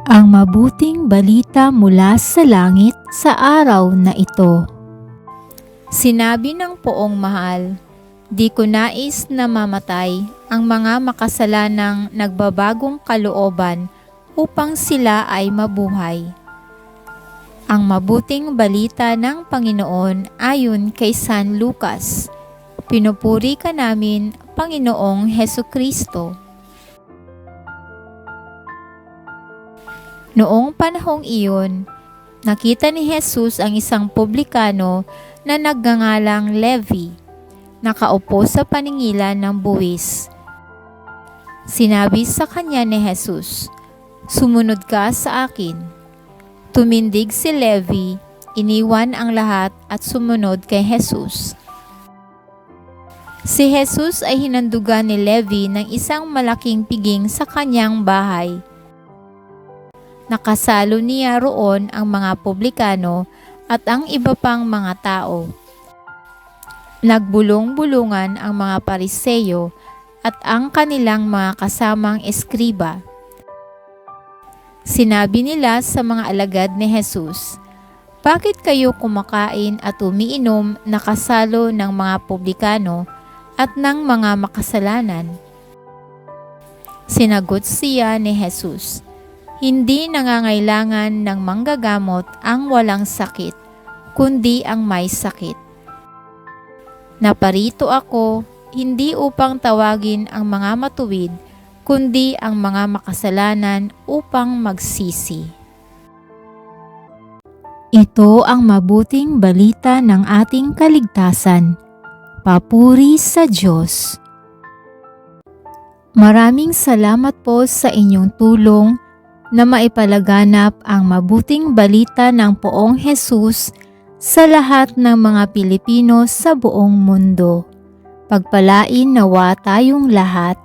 Ang mabuting balita mula sa langit sa araw na ito. Sinabi ng Poong Mahal, "Di ko nais na mamatay ang mga makasalanang nagbabagong kalooban upang sila ay mabuhay." Ang mabuting balita ng Panginoon ayon kay San Lucas. Pinupuri ka namin, Panginoong Hesukristo. Noong panahong iyon, nakita ni Jesus ang isang publikano na nagngangalang Levi, nakaupo sa paningilan ng buwis. Sinabi sa kanya ni Jesus, "Sumunod ka sa akin." Tumindig si Levi, iniwan ang lahat at sumunod kay Jesus. Si Jesus ay hinandugan ni Levi ng isang malaking piging sa kanyang bahay. Nakasalo niya roon ang mga publikano at ang iba pang mga tao. Nagbulong-bulungan ang mga Pariseyo at ang kanilang mga kasamang eskriba. Sinabi nila sa mga alagad ni Jesus, "Bakit kayo kumakain at umiinom na kasalo ng mga publikano at ng mga makasalanan?" Sinagot siya ni Jesus, "Hindi nangangailangan ng manggagamot ang walang sakit, kundi ang may sakit. Naparito ako, hindi upang tawagin ang mga matuwid, kundi ang mga makasalanan upang magsisi." Ito ang mabuting balita ng ating kaligtasan. Papuri sa Diyos. Maraming salamat po sa inyong tulong na maipalaganap ang mabuting balita ng Poong Jesus sa lahat ng mga Pilipino sa buong mundo. Pagpalain nawa tayong lahat.